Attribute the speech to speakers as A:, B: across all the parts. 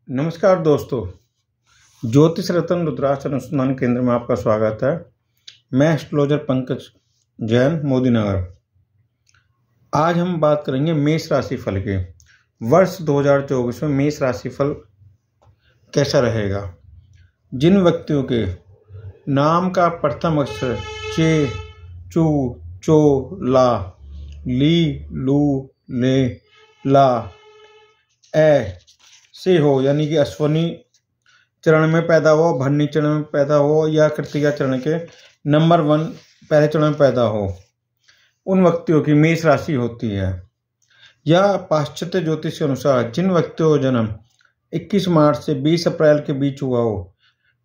A: नमस्कार दोस्तों, ज्योतिष रत्न रुद्राक्ष अनुसंधान केंद्र में आपका स्वागत है। मैं एस्ट्रोलॉजर पंकज जैन, मोदी नगर। आज हम बात करेंगे मेष राशि फल के। वर्ष 2024 में मेष राशि फल कैसा रहेगा। जिन व्यक्तियों के नाम का प्रथम अक्षर चे, चू, चो, ला, ली, लू, ले, ला, ए से हो, यानी कि अश्वनी चरण में पैदा हो, भरनी चरण में पैदा हो या कृतिका चरण के नंबर 1 पहले चरण में पैदा हो, उन व्यक्तियों की मेष राशि होती है। या पाश्चात्य ज्योतिष के अनुसार जिन व्यक्तियों का जन्म 21 मार्च से 20 अप्रैल के बीच हुआ हो,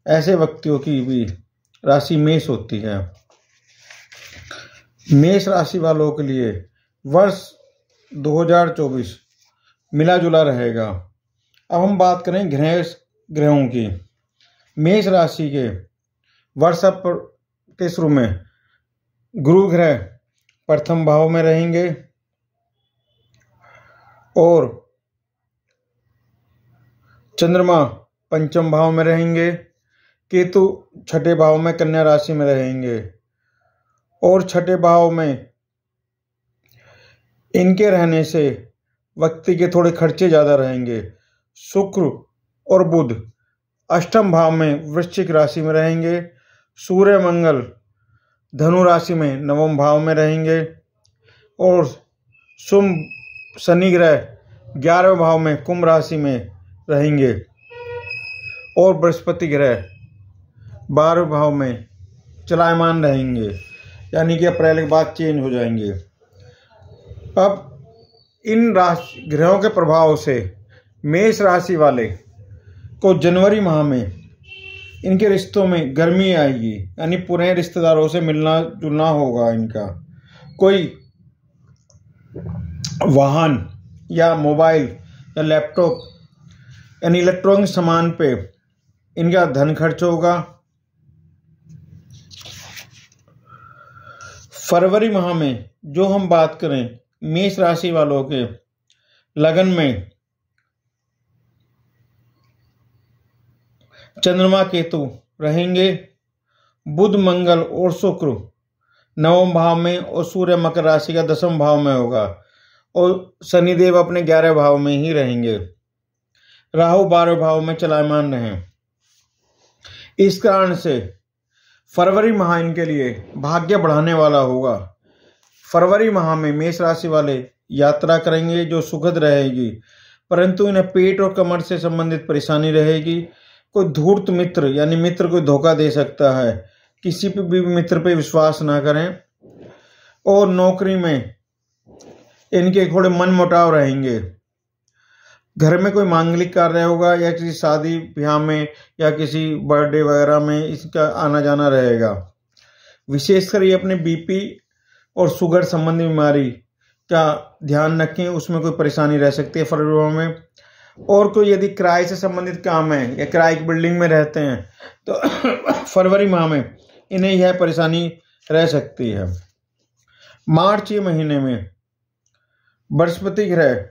A: ऐसे व्यक्तियों की भी राशि मेष होती है। मेष राशि वालों के लिए वर्ष 2024 मिला जुला रहेगा। अब हम बात करें ग्रहों की। मेष राशि के वर्ष के शुरू में गुरु ग्रह प्रथम भाव में रहेंगे और चंद्रमा पंचम भाव में रहेंगे। केतु छठे भाव में कन्या राशि में रहेंगे और छठे भाव में इनके रहने से व्यक्ति के थोड़े खर्चे ज़्यादा रहेंगे। शुक्र और बुध अष्टम भाव में वृश्चिक राशि में रहेंगे। सूर्य मंगल धनु राशि में नवम भाव में रहेंगे और शनि ग्रह 11वें भाव में कुंभ राशि में रहेंगे और बृहस्पति ग्रह 12वें भाव में चलायमान रहेंगे, यानी कि अप्रैल के बाद चेंज हो जाएंगे। अब इन राशि ग्रहों के प्रभाव से मेष राशि वाले को जनवरी माह में इनके रिश्तों में गर्मी आएगी, यानी पुराने रिश्तेदारों से मिलना जुलना होगा। इनका कोई वाहन या मोबाइल या लैपटॉप यानी इलेक्ट्रॉनिक सामान पे इनका धन खर्च होगा। फरवरी माह में जो हम बात करें, मेष राशि वालों के लगन में चंद्रमा केतु रहेंगे। बुध मंगल और शुक्र नवम भाव में और सूर्य मकर राशि का 10वें भाव में होगा और शनिदेव अपने 11वें भाव में ही रहेंगे। राहु 12वें भाव में चलायमान रहें। इस कारण से फरवरी माह इनके लिए भाग्य बढ़ाने वाला होगा। फरवरी माह में मेष राशि वाले यात्रा करेंगे जो सुखद रहेगी, परंतु इन्हें पेट और कमर से संबंधित परेशानी रहेगी। कोई धूर्त मित्र यानी मित्र कोई धोखा दे सकता है। किसी पे भी मित्र पे विश्वास ना करें। और नौकरी में इनके थोड़े मनमुटाव रहेंगे। घर में कोई मांगलिक कार्य होगा या किसी शादी ब्याह में या किसी बर्थडे वगैरह में इसका आना जाना रहेगा। विशेषकर ये अपने बीपी और शुगर संबंधी बीमारी का ध्यान रखें, उसमें कोई परेशानी रह सकती है फरवरी में। और कोई यदि किराए से संबंधित काम है या किराए की बिल्डिंग में रहते हैं तो फरवरी माह में इन्हें यह परेशानी रह सकती है। मार्च के महीने में बृहस्पति ग्रह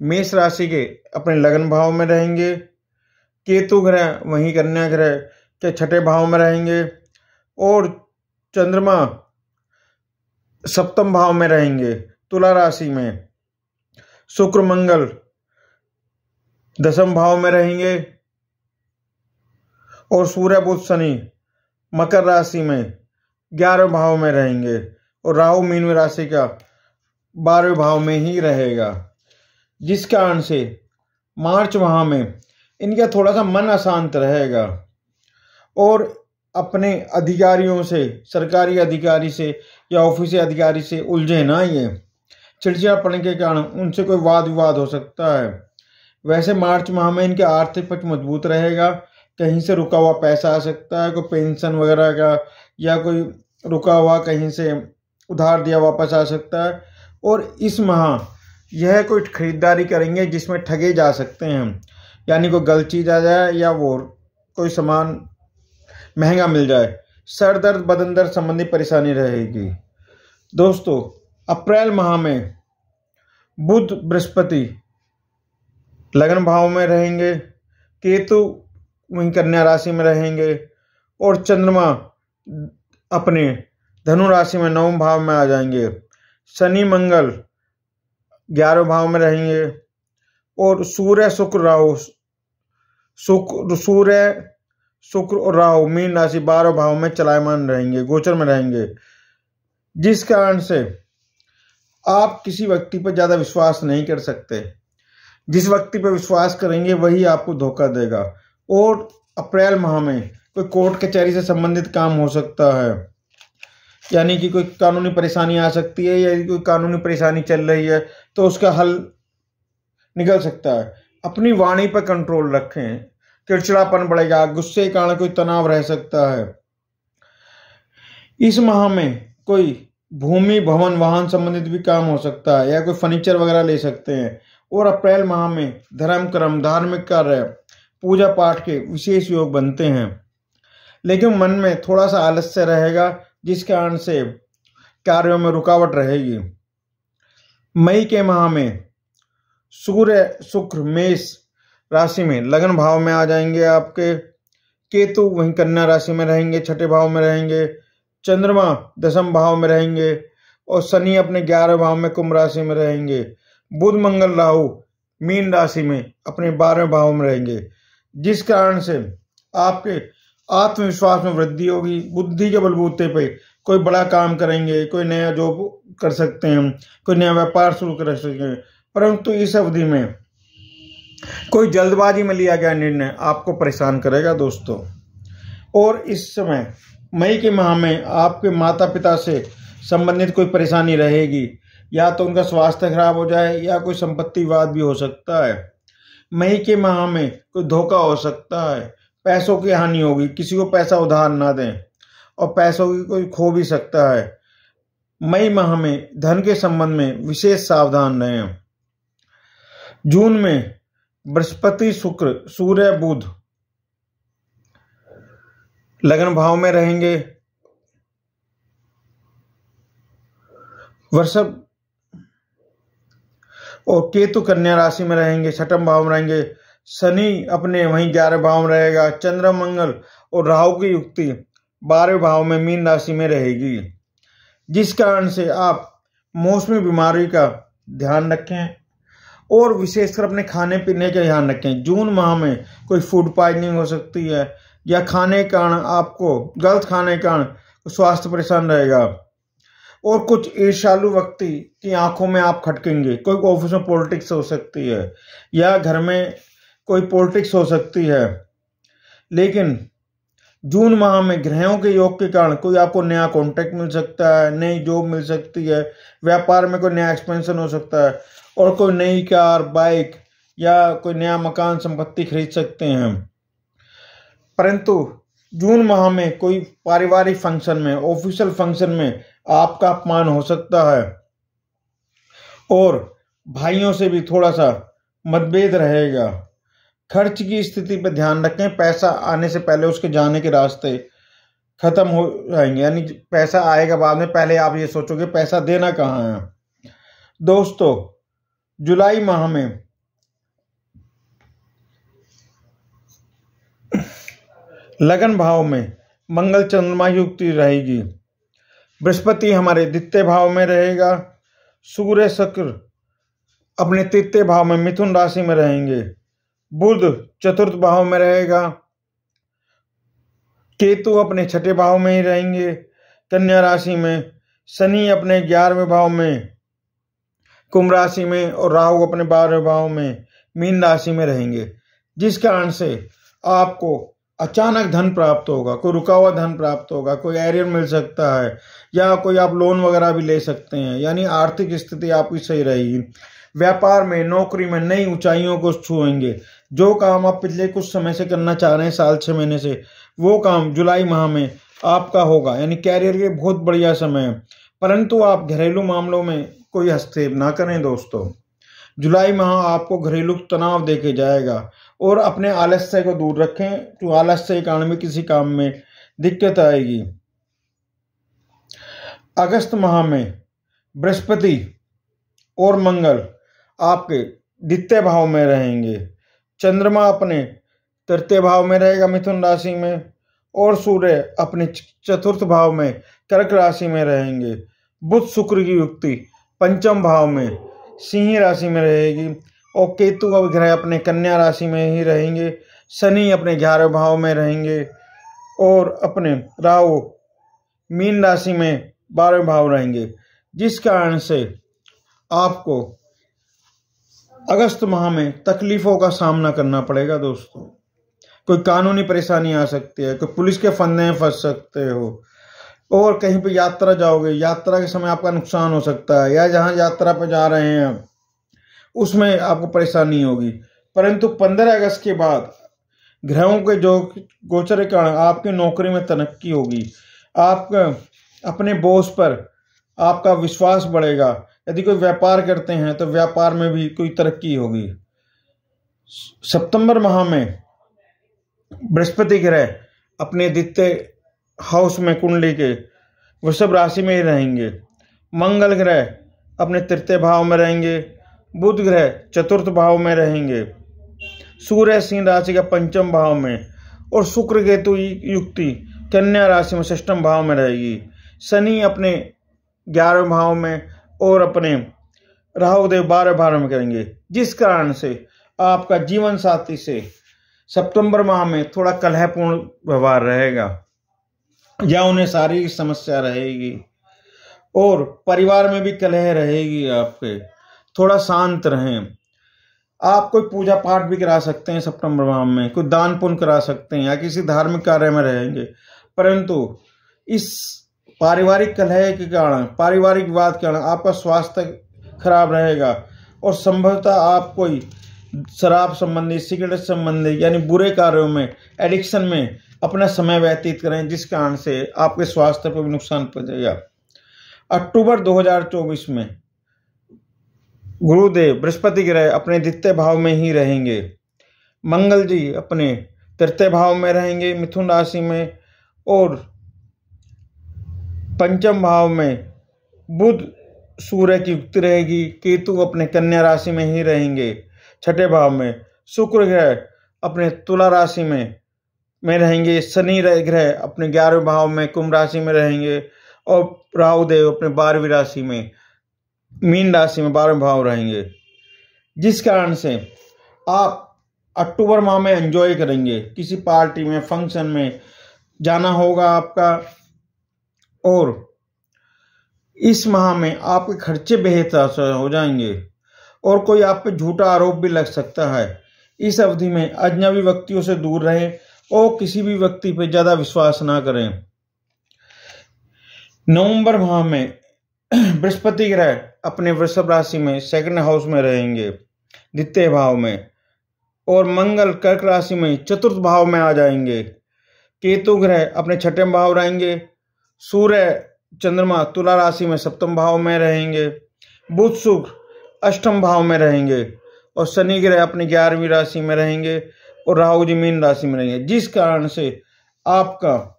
A: मेष राशि के अपने लगन भाव में रहेंगे। केतु ग्रह वहीं कन्या ग्रह के छठे भाव में रहेंगे और चंद्रमा सप्तम भाव में रहेंगे तुला राशि में। शुक्र मंगल 10वें भाव में रहेंगे और सूर्य बुध शनि मकर राशि में 11वें भाव में रहेंगे और राहु मीन राशि का 12वें भाव में ही रहेगा। जिस कारण से मार्च माह में इनका थोड़ा सा मन अशांत रहेगा और अपने अधिकारियों से, सरकारी अधिकारी से या ऑफिस अधिकारी से उलझे ना। ये चिड़चिड़ापन के कारण उनसे कोई वाद विवाद हो सकता है। वैसे मार्च माह में इनका आर्थिक पक्ष मजबूत रहेगा। कहीं से रुका हुआ पैसा आ सकता है, कोई पेंशन वगैरह का, या कोई रुका हुआ कहीं से उधार दिया वापस आ सकता है। और इस माह यह कोई खरीदारी करेंगे जिसमें ठगे जा सकते हैं, यानी कोई गलत चीज़ आ जाए या वो कोई सामान महंगा मिल जाए। सर दर्द बदन दर्द संबंधी परेशानी रहेगी। दोस्तों, अप्रैल माह में बुध बृहस्पति लगन भाव में रहेंगे केतु वहीं कन्या राशि में रहेंगे और चंद्रमा अपने धनु राशि में 9वें भाव में आ जाएंगे। शनि मंगल 11वें भाव में रहेंगे और सूर्य शुक्र और राहु मीन राशि 12वें भाव में चलायमान रहेंगे, गोचर में रहेंगे, जिस कारण से आप किसी व्यक्ति पर ज्यादा विश्वास नहीं कर सकते। जिस व्यक्ति पर विश्वास करेंगे वही आपको धोखा देगा। और अप्रैल माह में कोई कोर्ट कचहरी से संबंधित काम हो सकता है, यानी कि कोई कानूनी परेशानी आ सकती है या कोई कानूनी परेशानी चल रही है तो उसका हल निकल सकता है। अपनी वाणी पर कंट्रोल रखें, चिड़चिड़ापन बढ़ेगा, गुस्से के कारण कोई तनाव रह सकता है। इस माह में कोई भूमि भवन वाहन संबंधित भी काम हो सकता है या कोई फर्नीचर वगैरह ले सकते हैं। और अप्रैल माह में धर्म कर्म धार्मिक कार्य पूजा पाठ के विशेष योग बनते हैं, लेकिन मन में थोड़ा सा आलस्य रहेगा, जिस कारण से कार्यों में रुकावट रहेगी। मई के माह में सूर्य शुक्र मेष राशि में लगन भाव में आ जाएंगे आपके। केतु वहीं कन्या राशि में रहेंगे, 6ठे भाव में रहेंगे। चंद्रमा 10वें भाव में रहेंगे और शनि अपने 11वें भाव में कुंभ राशि में रहेंगे। बुध मंगल राहु मीन राशि में अपने 12वें भाव में रहेंगे, जिस कारण से आपके आत्मविश्वास में वृद्धि होगी। बुद्धि के बलबूते पे कोई बड़ा काम करेंगे, कोई नया जॉब कर सकते हैं, कोई नया व्यापार शुरू कर सकते हैं, परंतु इस अवधि में कोई जल्दबाजी में लिया गया निर्णय आपको परेशान करेगा दोस्तों। और इस समय मई के माह में आपके माता पिता से संबंधित कोई परेशानी रहेगी, या तो उनका स्वास्थ्य खराब हो जाए या कोई संपत्ति विवाद भी हो सकता है। मई के माह में कोई धोखा हो सकता है, पैसों की हानि होगी, किसी को पैसा उधार ना दें और पैसों की कोई खो भी सकता है। मई माह में धन के संबंध में विशेष सावधान रहें। जून में बृहस्पति शुक्र सूर्य बुध लगन भाव में रहेंगे। वृषभ और केतु कन्या राशि में रहेंगे, 6ठे भाव में रहेंगे। शनि अपने वहीं 11वें भाव में रहेगा। चंद्र मंगल और राहु की युक्ति 12वें भाव में मीन राशि में रहेगी, जिस कारण से आप मौसमी बीमारी का ध्यान रखें और विशेषकर अपने खाने पीने का ध्यान रखें। जून माह में कोई फूड पॉइजनिंग हो सकती है या खाने के कारण आपको गलत खाने के कारण स्वास्थ्य परेशान रहेगा। और कुछ ईर्ष्यालु व्यक्ति की आंखों में आप खटकेंगे। कोई ऑफिस में पॉलिटिक्स हो सकती है या घर में कोई पॉलिटिक्स हो सकती है। लेकिन जून माह में ग्रहों के योग के कारण कोई आपको नया कॉन्ट्रैक्ट मिल सकता है, नई जॉब मिल सकती है, व्यापार में कोई नया एक्सपेंशन हो सकता है और कोई नई कार बाइक या कोई नया मकान संपत्ति खरीद सकते हैं। परंतु जून माह में कोई पारिवारिक फंक्शन में, ऑफिशियल फंक्शन में आपका अपमान हो सकता है और भाइयों से भी थोड़ा सा मतभेद रहेगा। खर्च की स्थिति पर ध्यान रखें, पैसा आने से पहले उसके जाने के रास्ते खत्म हो जाएंगे, यानी पैसा आएगा बाद में, पहले आप ये सोचोगे पैसा देना कहाँ है। दोस्तों जुलाई माह में लगन भाव में मंगल चंद्रमा युक्ति रहेगी। बृहस्पति हमारे 2य भाव में रहेगा। सूर्य शुक्र अपने 3य भाव में मिथुन राशि में रहेंगे। बुध 4th भाव में रहेगा। केतु अपने 6ठे भाव में ही रहेंगे कन्या राशि में। शनि अपने 11वें भाव में कुंभ राशि में और राहु अपने 12वें भाव में मीन राशि में रहेंगे, जिस कारण से आपको अचानक धन प्राप्त होगा, कोई रुका हुआ धन प्राप्त होगा, कोई एरियर मिल सकता है या कोई आप लोन वगैरह भी ले सकते हैं, यानी आर्थिक स्थिति आपकी सही रहेगी। व्यापार में नौकरी में नई ऊंचाइयों को छुएंगे। जो काम आप पिछले कुछ समय से करना चाह रहे हैं, साल 6 महीने से, वो काम जुलाई माह में आपका होगा, यानी कैरियर के बहुत बढ़िया समय है। परंतु आप घरेलू मामलों में कोई हस्तक्षेप ना करें दोस्तों। जुलाई माह आपको घरेलू तनाव देके जाएगा और अपने आलस्य को दूर रखें, तो आलस्य के कारण भी किसी काम में दिक्कत आएगी। अगस्त माह में बृहस्पति और मंगल आपके 2य भाव में रहेंगे। चंद्रमा अपने तृतीय भाव में रहेगा मिथुन राशि में, और सूर्य अपने चतुर्थ भाव में कर्क राशि में रहेंगे। बुध शुक्र की युक्ति पंचम भाव में सिंह राशि में रहेगी, और केतु का ग्रह अपने कन्या राशि में ही रहेंगे। शनि अपने 11 भाव में रहेंगे, और अपने राहु मीन राशि में 12 भाव रहेंगे, जिस कारण से आपको अगस्त माह में तकलीफों का सामना करना पड़ेगा दोस्तों। कोई कानूनी परेशानी आ सकती है, कोई पुलिस के फंदे में फंस सकते हो, और कहीं पे यात्रा जाओगे, यात्रा के समय आपका नुकसान हो सकता है, या जहां यात्रा पर जा रहे हैं उसमें आपको परेशानी होगी। परंतु 15 अगस्त के बाद ग्रहों के जो गोचर के कारण आपकी नौकरी में तरक्की होगी। आपका अपने बॉस पर आपका विश्वास बढ़ेगा। यदि कोई व्यापार करते हैं तो व्यापार में भी कोई तरक्की होगी। सितंबर माह में बृहस्पति ग्रह अपने द्वितीय हाउस में कुंडली के वृषभ राशि में ही रहेंगे। मंगल ग्रह अपने तृतीय भाव में रहेंगे। बुध ग्रह चतुर्थ भाव में रहेंगे। सूर्य सिंह राशि का पंचम भाव में, और शुक्र केतु युक्ति कन्या राशि में षष्ठम भाव में रहेगी। शनि अपने 11वें भाव में, और अपने राहु देव 12 भाव में करेंगे, जिस कारण से आपका जीवन साथी से सितंबर माह में थोड़ा कलहपूर्ण व्यवहार रहेगा, या उन्हें शारीरिक समस्या रहेगी, और परिवार में भी कलह रहेगी। आपके थोड़ा शांत रहें। आप कोई पूजा पाठ भी करा सकते हैं सितंबर माह में, कोई दान पुण्य करा सकते हैं, या किसी धार्मिक कार्य में रहेंगे। परंतु इस पारिवारिक कलह के कारण, पारिवारिक विवाद के कारण आपका स्वास्थ्य खराब रहेगा, और संभवतः आप कोई शराब संबंधी, सिगरेट संबंधी यानी बुरे कार्यों में, एडिक्शन में अपना समय व्यतीत करें, जिस कारण से आपके स्वास्थ्य पर भी नुकसान पहुंचेगा। अक्टूबर 2024 में गुरुदेव बृहस्पति ग्रह अपने द्वितीय भाव में ही रहेंगे। मंगल जी अपने तृतीय भाव में रहेंगे मिथुन राशि में, और पंचम भाव में बुध सूर्य की युक्ति रहेगी। केतु अपने कन्या राशि में ही रहेंगे छठे भाव में। शुक्र ग्रह अपने तुला राशि में रहेंगे। शनि ग्रह अपने 11वें भाव में कुंभ राशि में रहेंगे, और राहु देव अपने 12वीं राशि में मीन राशि में 12वें भाव रहेंगे, जिस कारण से आप अक्टूबर माह में एंजॉय करेंगे। किसी पार्टी में, फंक्शन में जाना होगा आपका, और इस माह में आपके खर्चे बेहतर हो जाएंगे, और कोई आप पे झूठा आरोप भी लग सकता है। इस अवधि में अजनबी व्यक्तियों से दूर रहें, और किसी भी व्यक्ति पर ज्यादा विश्वास ना करें। नवंबर माह में बृहस्पति ग्रह अपने वृषभ राशि में सेकंड हाउस में रहेंगे, द्वितीय भाव में, और मंगल कर्क राशि में चतुर्थ भाव में आ जाएंगे। केतु ग्रह अपने छठे भाव रहेंगे। सूर्य चंद्रमा तुला राशि में सप्तम भाव में रहेंगे। बुध शुक्र अष्टम भाव में रहेंगे, और शनि ग्रह अपनी 11वीं राशि में रहेंगे, और राहु जी मीन राशि में रहेंगे, जिस कारण से आपका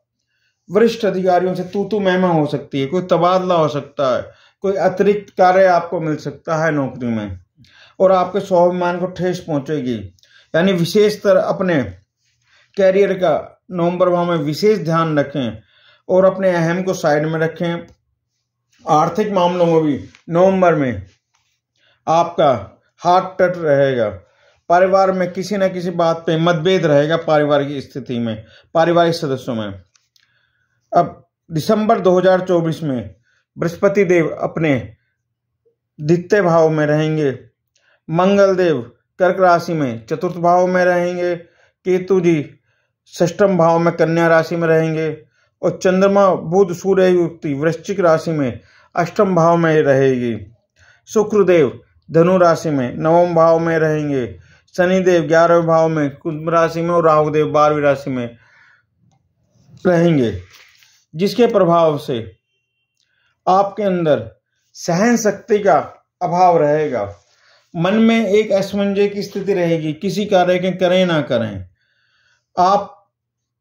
A: वरिष्ठ अधिकारियों से तू महमा हो सकती है। कोई तबादला हो सकता है, कोई अतिरिक्त कार्य आपको मिल सकता है नौकरी में, और आपके स्वाभिमान को ठेस पहुंचेगी। यानी विशेषतर अपने कैरियर का नवंबर माह में विशेष ध्यान रखें, और अपने अहम को साइड में रखें। आर्थिक मामलों में भी नवंबर में आपका हाथ टट रहेगा। परिवार में किसी न किसी बात पे मतभेद रहेगा, पारिवारिक स्थिति में, पारिवारिक सदस्यों में। अब दिसंबर 2024 में बृहस्पति देव अपने द्वितीय भाव में रहेंगे। मंगल देव कर्क राशि में चतुर्थ भाव में रहेंगे। केतु जी षष्ठम भाव में कन्या राशि में रहेंगे, और चंद्रमा बुध सूर्य युक्ति वृश्चिक राशि में अष्टम भाव में रहेगी। शुक्रदेव धनु राशि में नवम भाव में रहेंगे। शनिदेव 11वें भाव में कुंभ राशि में, और राहु देव 12वीं राशि में रहेंगे, जिसके प्रभाव से आपके अंदर सहन शक्ति का अभाव रहेगा। मन में एक असमंजस की स्थिति रहेगी, किसी कार्य के करें ना करें। आप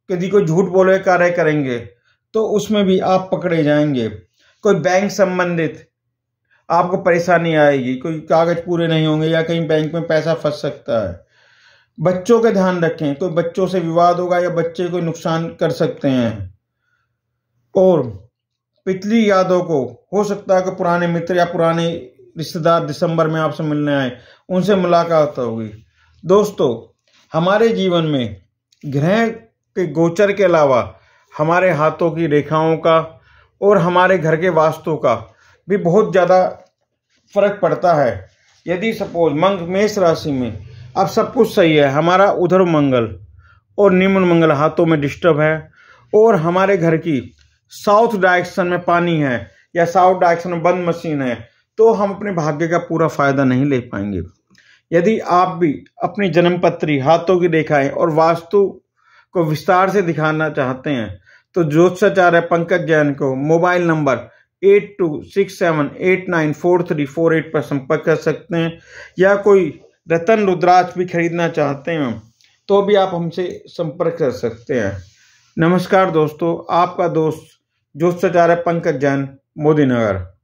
A: यदि कोई झूठ बोले कार्य करेंगे तो उसमें भी आप पकड़े जाएंगे। कोई बैंक संबंधित आपको परेशानी आएगी, कोई कागज पूरे नहीं होंगे, या कहीं बैंक में पैसा फंस सकता है। बच्चों का ध्यान रखें, कोई बच्चों से विवाद होगा या बच्चे कोई नुकसान कर सकते हैं। और पिछली यादों को, हो सकता है कि पुराने मित्र या पुराने रिश्तेदार दिसंबर में आपसे मिलने आए, उनसे मुलाकात होगी। दोस्तों, हमारे जीवन में ग्रह के गोचर के अलावा हमारे हाथों की रेखाओं का और हमारे घर के वास्तु का भी बहुत ज़्यादा फर्क पड़ता है। यदि सपोज मेष राशि में अब सब कुछ सही है, हमारा उधर मंगल और निम्न मंगल हाथों में डिस्टर्ब है, और हमारे घर की साउथ डायरेक्शन में पानी है या साउथ डायरेक्शन में बंद मशीन है, तो हम अपने भाग्य का पूरा फायदा नहीं ले पाएंगे। यदि आप भी अपनी जन्मपत्री, हाथों की रेखाएं और वास्तु को विस्तार से दिखाना चाहते हैं तो ज्योतिषाचार्य पंकज जैन को मोबाइल नंबर 8267894348 पर संपर्क कर सकते हैं, या कोई रतन रुद्राक्ष भी खरीदना चाहते हैं तो भी आप हमसे संपर्क कर सकते हैं। नमस्कार दोस्तों, आपका दोस्त ज्योतिषाचार्य पंकज जैन, मोदी नगर।